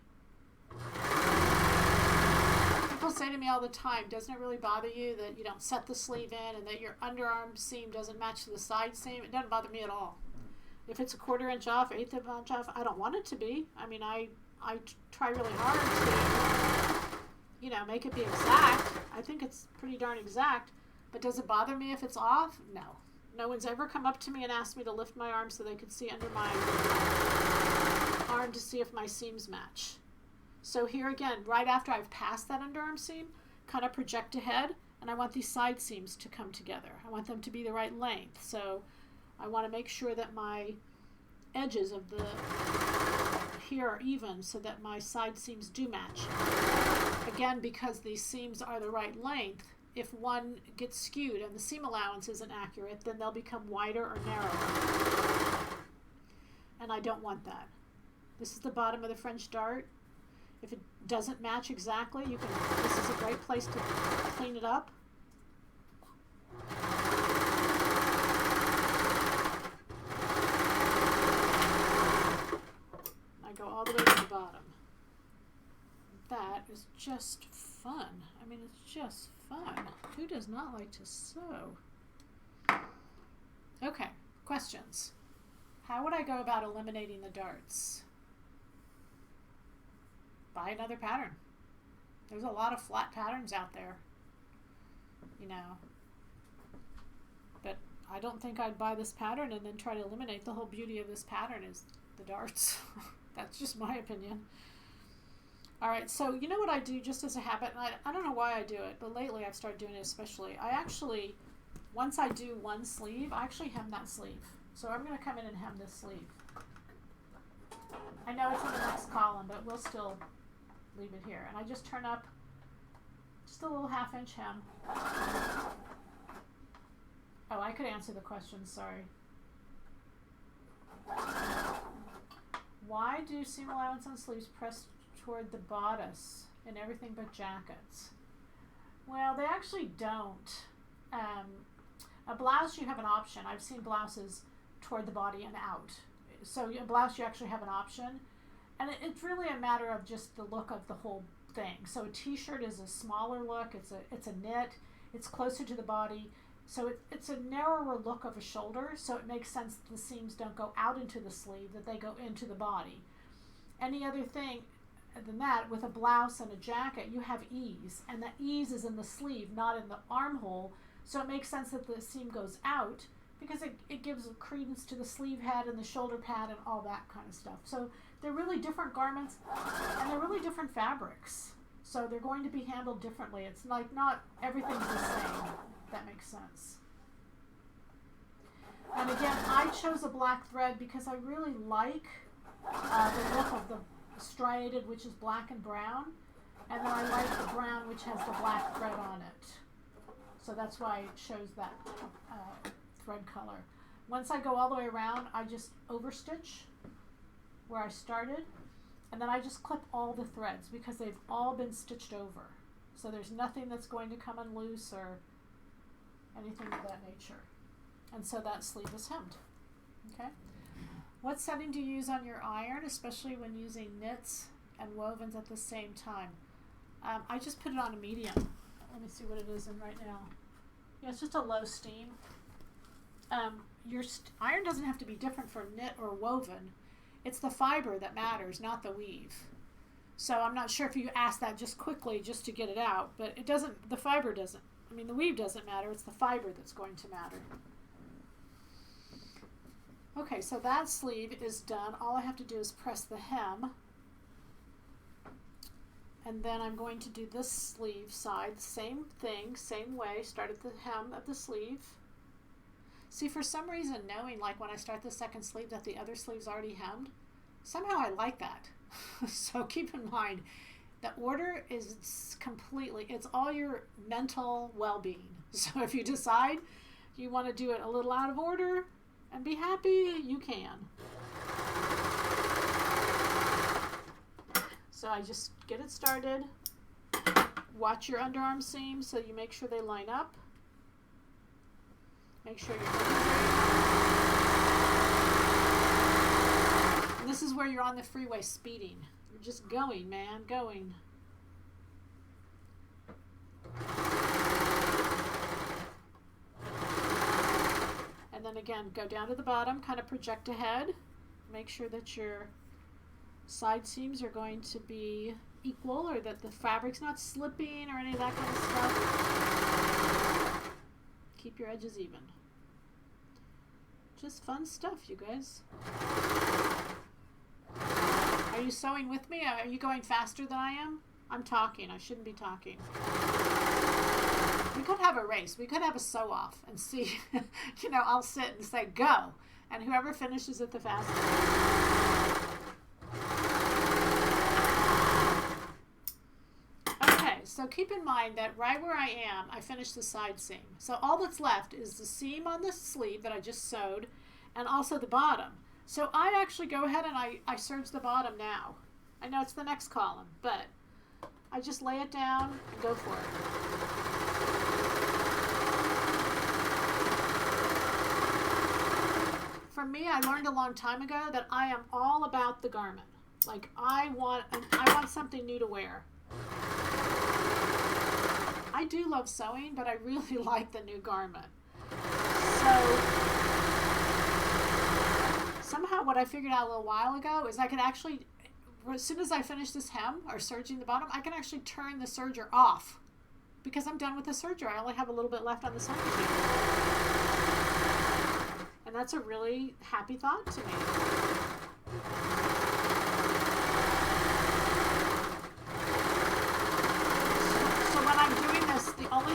People say to me all the time, doesn't it really bother you that you don't set the sleeve in and that your underarm seam doesn't match to the side seam? It doesn't bother me at all. If it's a 1/4 inch off, 1/8 of an inch off, I don't want it to be. I mean, I try really hard to, make it be exact. I think it's pretty darn exact. But does it bother me if it's off? No. No one's ever come up to me and asked me to lift my arm so they could see under my arm to see if my seams match. So here again, right after I've passed that underarm seam, kind of project ahead, and I want these side seams to come together. I want them to be the right length. So I want to make sure that my edges of the here are even so that my side seams do match. Again, because these seams are the right length, if one gets skewed and the seam allowance isn't accurate, then they'll become wider or narrower. And I don't want that. This is the bottom of the French dart. If it doesn't match exactly, this is a great place to clean it up. I go all the way to the bottom. That is just fun. I mean, it's just fun. Who does not like to sew? Okay, questions. How would I go about eliminating the darts? Buy another pattern. There's a lot of flat patterns out there, but I don't think I'd buy this pattern and then try to eliminate. The whole beauty of this pattern is the darts. That's just my opinion. All right, so you know what I do just as a habit, and I don't know why I do it, but lately I've started doing it especially. I actually, once I do one sleeve, I actually hem that sleeve. So I'm going to come in and hem this sleeve. I know it's in the next column, but we'll still leave it here. And I just turn up just a little 1/2 inch hem. Oh, I could answer the question, sorry. Why do seam allowance on sleeves press toward the bodice in everything but jackets? Well, they actually don't. A blouse, you have an option. I've seen blouses toward the body and out. So a blouse, you actually have an option. And it's really a matter of just the look of the whole thing. So a t-shirt is a smaller look. It's a knit. It's closer to the body. So it's a narrower look of a shoulder, so it makes sense that the seams don't go out into the sleeve, that they go into the body. Any other thing than that, with a blouse and a jacket, you have ease, and the ease is in the sleeve, not in the armhole, so it makes sense that the seam goes out because it gives credence to the sleeve head and the shoulder pad and all that kind of stuff. So they're really different garments, and they're really different fabrics. So they're going to be handled differently. It's like not everything's the same, if that makes sense. And again, I chose a black thread because I really like the look of the striated, which is black and brown, and then I like the brown, which has the black thread on it. So that's why it shows that thread color. Once I go all the way around, I just overstitch where I started, and then I just clip all the threads because they've all been stitched over. So there's nothing that's going to come unloose or anything of that nature. And so that sleeve is hemmed. Okay. What setting do you use on your iron, especially when using knits and wovens at the same time? I just put it on a medium. Let me see what it is in right now. Yeah, it's just a low steam. Your iron doesn't have to be different for knit or woven. It's the fiber that matters, not the weave. So I'm not sure if you asked that just quickly just to get it out, but it doesn't, the fiber doesn't. I mean, the weave doesn't matter. It's the fiber that's going to matter. Okay, so that sleeve is done. All I have to do is press the hem. And then I'm going to do this sleeve side, same thing, same way, start at the hem of the sleeve. See, for some reason, knowing like when I start the second sleeve that the other sleeve's already hemmed, somehow I like that. So keep in mind, the order is completely, it's all your mental well-being. So if you decide you want to do it a little out of order and be happy, you can. So I just get it started. Watch your underarm seams so you make sure they line up. Make sure you're and this is where you're on the freeway speeding. You're just going, man, going. And then again, go down to the bottom, kind of project ahead. Make sure that your side seams are going to be equal or that the fabric's not slipping or any of that kind of stuff. Keep your edges even. Just fun stuff, you guys. Are you sewing with me? Are you going faster than I am? I'm talking. I shouldn't be talking. We could have a race. We could have a sew off and see, you know, I'll sit and say, go. And whoever finishes it the fastest. Okay, so keep in mind that right where I am, I finished the side seam. So all that's left is the seam on the sleeve that I just sewed and also the bottom. So I actually go ahead and I serge the bottom now. I know it's the next column, but I just lay it down and go for it. For me, I learned a long time ago that I am all about the garment. Like I want something new to wear. I do love sewing, but I really like the new garment. So somehow what I figured out a little while ago is I could actually, as soon as I finish this hem or serging the bottom, I can actually turn the serger off because I'm done with the serger. I only have a little bit left on the serger. And that's a really happy thought to me. So when I'm doing this, the only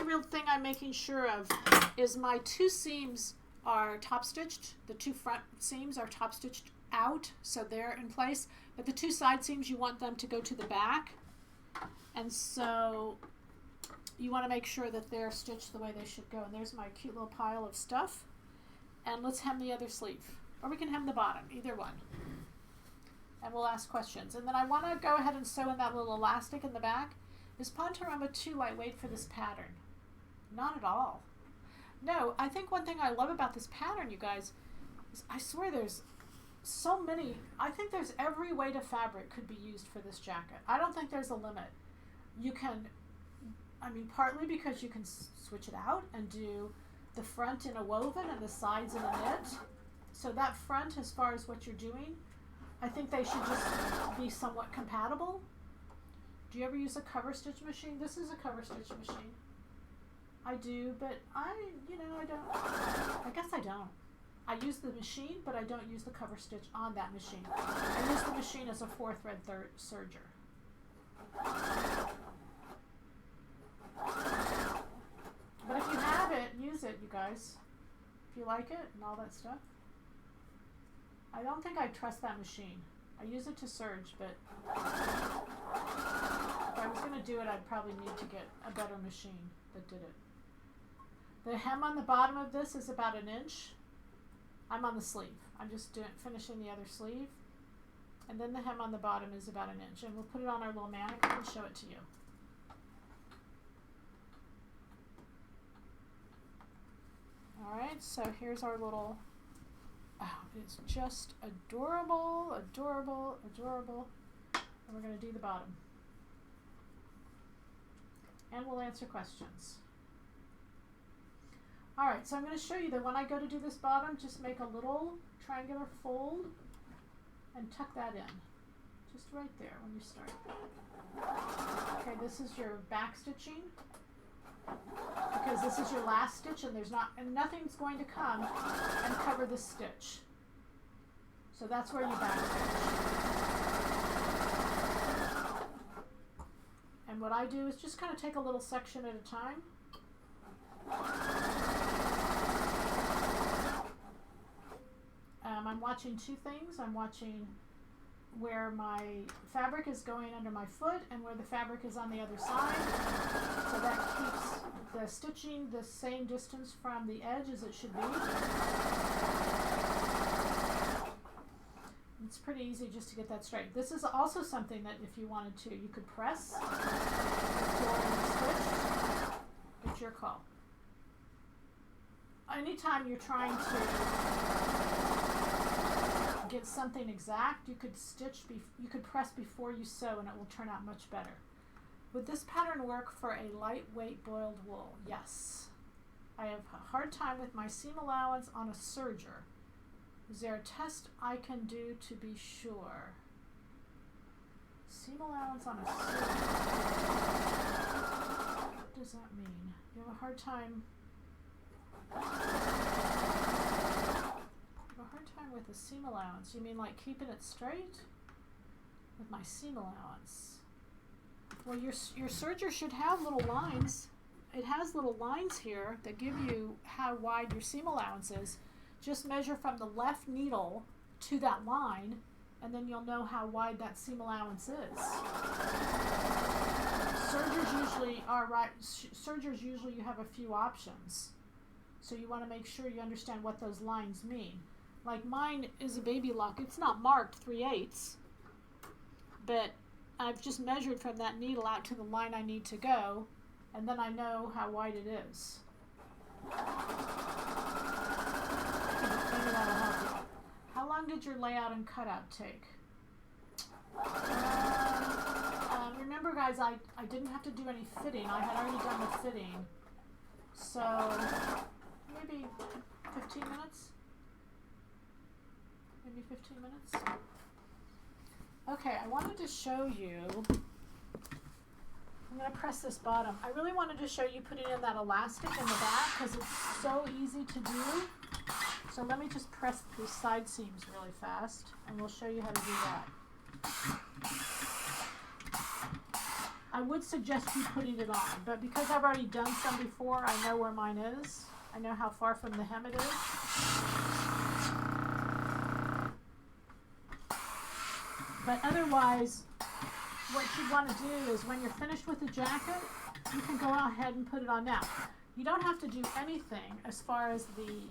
real thing I'm making sure of is my two seams are top stitched. The two front seams are top stitched out, so they're in place. But the two side seams, you want them to go to the back. And so you want to make sure that they're stitched the way they should go. And there's my cute little pile of stuff. And let's hem the other sleeve. Or we can hem the bottom, either one. And we'll ask questions. And then I want to go ahead and sew in that little elastic in the back. Is Pontorama too lightweight for this pattern? Not at all. No, I think one thing I love about this pattern, you guys, is I swear there's so many. I think there's every weight of fabric could be used for this jacket. I don't think there's a limit. You can I mean, partly because you can switch it out and do the front in a woven and the sides in a knit. So that front, as far as what you're doing, I think they should just be somewhat compatible. Do you ever use a cover stitch machine? This is a cover stitch machine. I do, but I don't. I guess I don't. I use the machine, but I don't use the cover stitch on that machine. I use the machine as a 4-thread serger. But if you have it, use it, you guys. If you like it and all that stuff. I don't think I trust that machine. I use it to serge, but if I was going to do it, I'd probably need to get a better machine that did it. The hem on the bottom of this is about 1 inch. I'm on the sleeve. I'm just finishing the other sleeve. And then the hem on the bottom is about 1 inch. And we'll put it on our little mannequin and show it to you. Alright, so here's our little, oh, it's just adorable, adorable, adorable. And we're going to do the bottom. And we'll answer questions. Alright, so I'm going to show you that when I go to do this bottom, just make a little triangular fold and tuck that in. Just right there when you start. Okay, this is your back stitching. Because this is your last stitch and nothing's going to come and cover this stitch. So that's where you back stitch. And what I do is just kind of take a little section at a time. I'm watching two things. I'm watching where my fabric is going under my foot and where the fabric is on the other side. So that keeps the stitching the same distance from the edge as it should be. It's pretty easy just to get that straight. This is also something that if you wanted to, you could press before you stitch. It's your call. Anytime you're trying to get something exact, you could press before you sew and it will turn out much better. Would this pattern work for a lightweight boiled wool? Yes. I have a hard time with my seam allowance on a serger. Is there a test I can do to be sure? Seam allowance on a serger. What does that mean? You have a hard time with the seam allowance. You mean like keeping it straight? With my seam allowance. Well, your serger should have little lines. It has little lines here that give you how wide your seam allowance is. Just measure from the left needle to that line, and then you'll know how wide that seam allowance is. Sergers usually you have a few options. So you want to make sure you understand what those lines mean. Like mine is a baby lock. It's not marked 3/8, but I've just measured from that needle out to the line I need to go, and then I know how wide it is. Maybe that'll help you. How long did your layout and cutout take? Remember guys, I didn't have to do any fitting. I had already done the fitting. So maybe 15 minutes? Maybe 15 minutes? Okay, I wanted to show you, I'm going to press this bottom. I really wanted to show you putting in that elastic in the back because it's so easy to do. So let me just press these side seams really fast and we'll show you how to do that. I would suggest you putting it on, but because I've already done some before, I know where mine is. I know how far from the hem it is. But otherwise, what you want to do is when you're finished with the jacket, you can go ahead and put it on now. You don't have to do anything as far as the,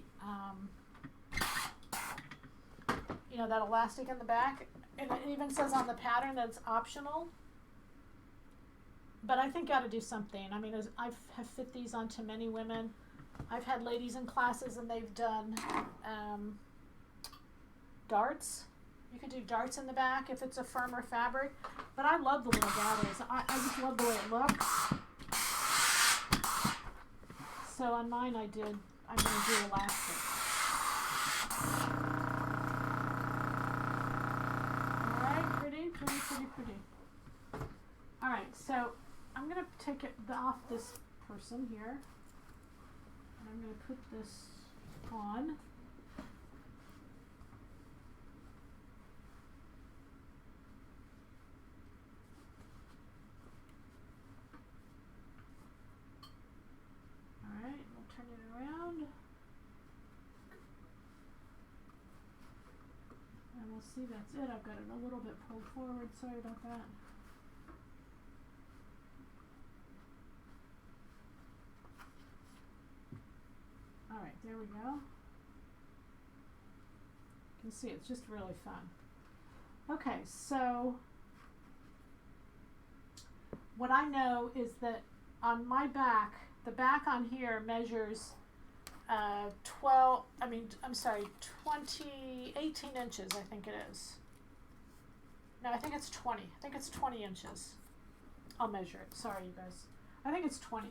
that elastic in the back. And it even says on the pattern that it's optional. But I think you got to do something. I mean, I have fit these onto many women. I've had ladies in classes and they've done darts. You could do darts in the back if it's a firmer fabric. But I love the little gathers. I just love the way it looks. So on mine I'm going to do elastic. Alright, pretty. Alright, so I'm going to take it off this person here. And I'm going to put this on. Alright, we'll turn it around. And we'll see that's it. I've got it a little bit pulled forward. Sorry about that. Alright, there we go. You can see it's just really fun. Okay, so what I know is that on my back, the back on here measures 18 inches, I think it is. No, I think it's 20. I think it's 20 inches. I'll measure it. Sorry, you guys. I think it's 20.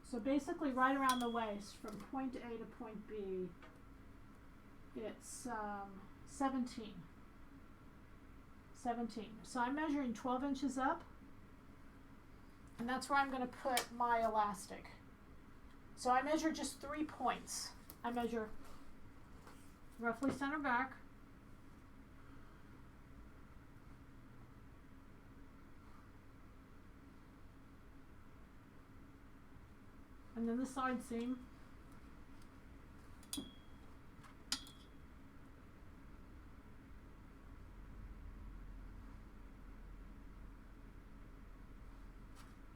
So basically right around the waist from point A to point B, it's 17. 17. So I'm measuring 12 inches up, and that's where I'm going to put my elastic. So I measure just 3 points. I measure roughly center back, and then the side seam,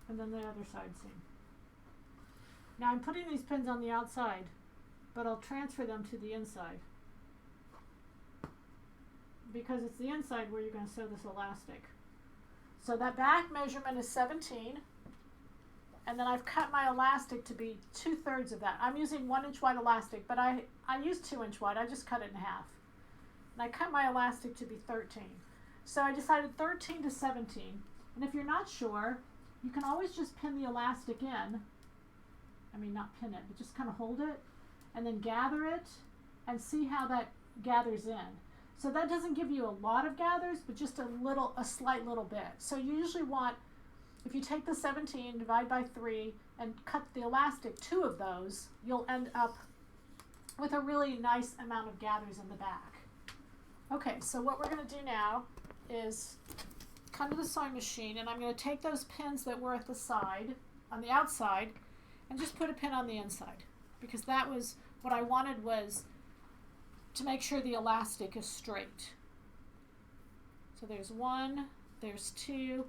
and then the other side seam. Now I'm putting these pins on the outside, but I'll transfer them to the inside because it's the inside where you're going to sew this elastic. So that back measurement is 17, and then I've cut my elastic to be 2/3 of that. I'm using 1 inch wide elastic, but I use 2 inch wide. I just cut it in half. And I cut my elastic to be 13. So I decided 13 to 17. And if you're not sure, you can always just pin the elastic in. I mean, not pin it, but just kind of hold it and then gather it and see how that gathers in. So that doesn't give you a lot of gathers, but just a slight little bit. So you usually want, if you take the 17, divide by 3, and cut the elastic 2 of those, you'll end up with a really nice amount of gathers in the back. Okay, so what we're going to do now is come to the sewing machine, and I'm going to take those pins that were at the side, on the outside, and just put a pin on the inside, because that was what I wanted, was to make sure the elastic is straight. So there's 1, there's 2,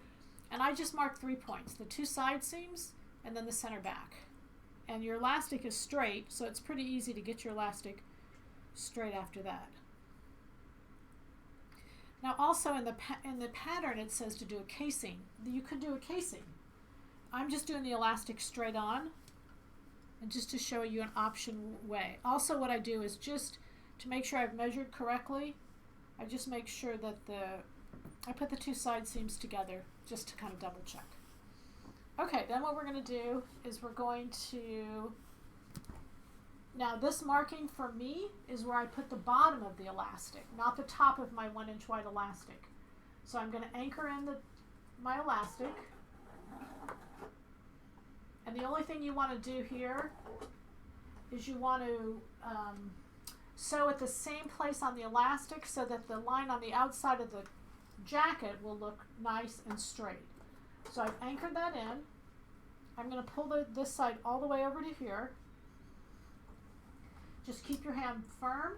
and I just marked 3 points, the 2 side seams and then the center back. And your elastic is straight, so it's pretty easy to get your elastic straight after that. Now also in the pattern it says to do a casing. You could do a casing. I'm just doing the elastic straight on, and just to show you an option way. Also what I do is, just to make sure I've measured correctly, I just make sure that I put the 2 side seams together just to kind of double check. Okay, then what we're going to do is we're going to, now this marking for me is where I put the bottom of the elastic, not the top of my 1 inch wide elastic. So I'm going to anchor in my elastic, and the only thing you want to do here is you want to sew at the same place on the elastic so that the line on the outside of the jacket will look nice and straight. So I've anchored that in. I'm going to pull this side all the way over to here. Just keep your hand firm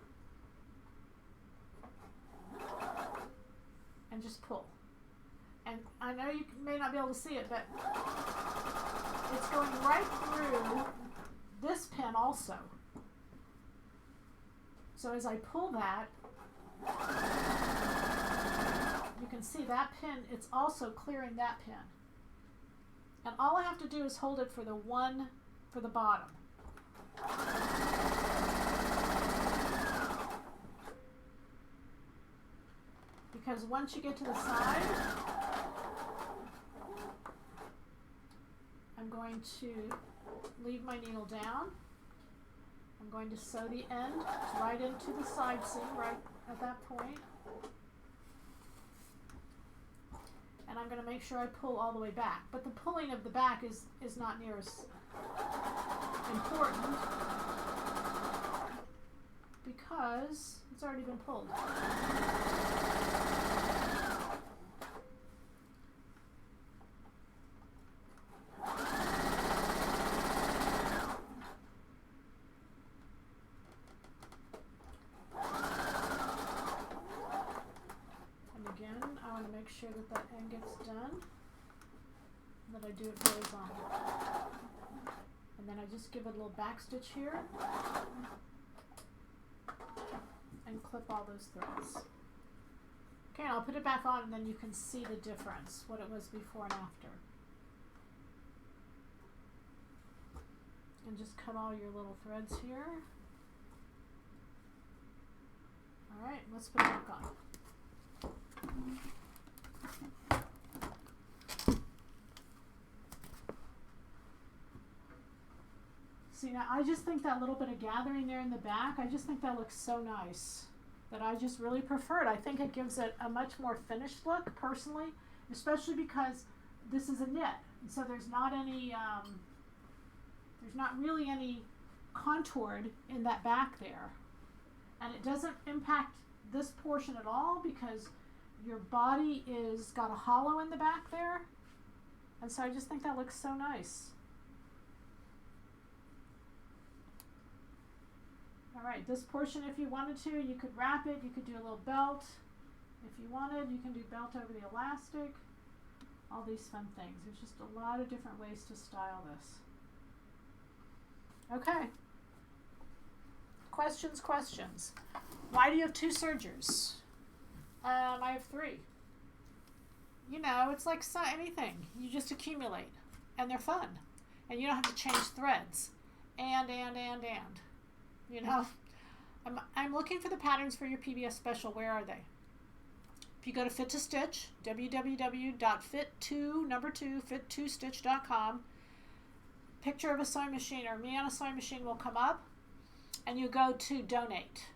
and just pull. And I know you may not be able to see it, but it's going right through this pin also. So as I pull that, you can see that pin, it's also clearing that pin. And all I have to do is hold it for the bottom. Because once you get to the side, I'm going to leave my needle down. I'm going to sew the end right into the side seam right at that point. And I'm going to make sure I pull all the way back. But the pulling of the back is not near as important because it's already been pulled. Make sure that that end gets done, that I do it horizontal, and then I just give it a little back stitch here and clip all those threads. Okay, and I'll put it back on and then you can see the difference, what it was before and after. And just cut all your little threads here. Alright, let's put it back on. See, now I just think that little bit of gathering there in the back, I just think that looks so nice that I just really prefer it. I think it gives it a much more finished look personally, especially because this is a knit, and so there's not any there's not really any contoured in that back there, and it doesn't impact this portion at all because your body is got a hollow in the back there, and so I just think that looks so nice. Alright, this portion, if you wanted to, you could wrap it, you could do a little belt. If you wanted, you can do belt over the elastic. All these fun things. There's just a lot of different ways to style this. Okay. Questions. Why do you have 2 sergers? I have 3. You know, it's like anything. You just accumulate. And they're fun. And you don't have to change threads. And. You know, I'm looking for the patterns for your PBS special. Where are they? If you go to Fit to Stitch, www.fit2stitch.com, picture of a sewing machine or me on a sewing machine will come up, and you go to donate.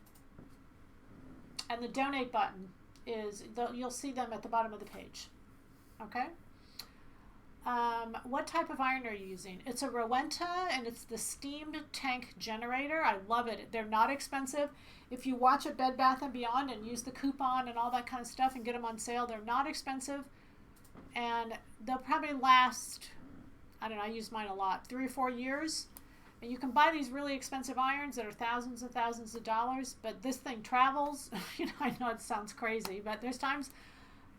And the donate button is, you'll see them at the bottom of the page. Okay? What type of iron are you using? It's a Rowenta, and it's the steamed tank generator. I love it. They're not expensive. If you watch at Bed Bath & Beyond and use the coupon and all that kind of stuff and get them on sale, they're not expensive. And they'll probably last, I don't know, I use mine a lot, 3 or 4 years. And you can buy these really expensive irons that are thousands and thousands of dollars, but this thing travels. You know, I know it sounds crazy, but there's times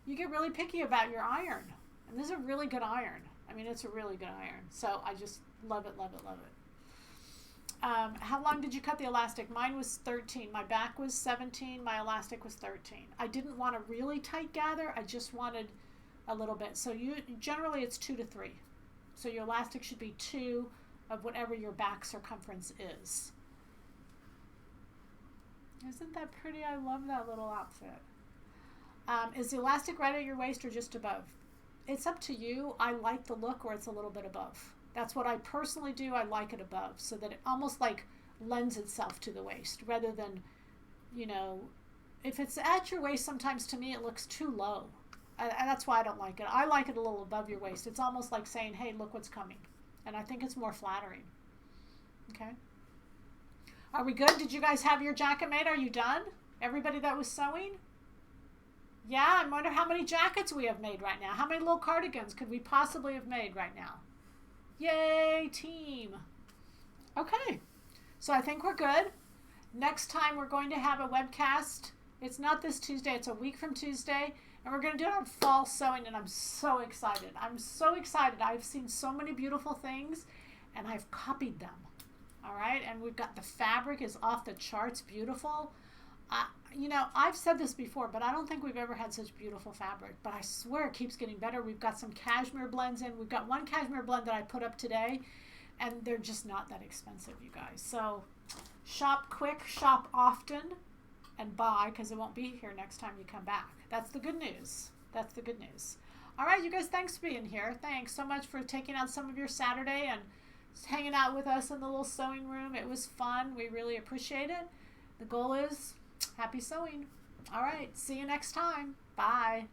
you get really picky about your iron. And this is a really good iron. I mean, it's a really good iron. So I just love it. How long did you cut the elastic? Mine was 13. My back was 17. My elastic was 13. I didn't want a really tight gather. I just wanted a little bit. So generally it's 2 to 3. So your elastic should be 2 of whatever your back circumference is. Isn't that pretty? I love that little outfit. Is the elastic right at your waist or just above? It's up to you. I like the look where it's a little bit above. That's what I personally do. I like it above so that it almost like lends itself to the waist rather than, you know, if it's at your waist, sometimes to me it looks too low. And that's why I don't like it. I like it a little above your waist. It's almost like saying, hey, look what's coming. And I think it's more flattering. Okay. Are we good? Did you guys have your jacket made? Are you done? Everybody that was sewing? Yeah, I wonder how many jackets we have made right now. How many little cardigans could we possibly have made right now? Yay, team. Okay, so I think we're good. Next time we're going to have a webcast. It's not this Tuesday, it's a week from Tuesday. And we're going to do it on fall sewing, and I'm so excited. I'm so excited. I've seen so many beautiful things, and I've copied them. All right, and we've got the fabric is off the charts beautiful. You know, I've said this before, but I don't think we've ever had such beautiful fabric. But I swear it keeps getting better. We've got some cashmere blends in. We've got one cashmere blend that I put up today, and they're just not that expensive, you guys. So shop quick, shop often, and buy, because it won't be here next time you come back. That's the good news. That's the good news. All right, you guys, thanks for being here. Thanks so much for taking out some of your Saturday and hanging out with us in the little sewing room. It was fun. We really appreciate it. The goal is happy sewing. All right. See you next time. Bye.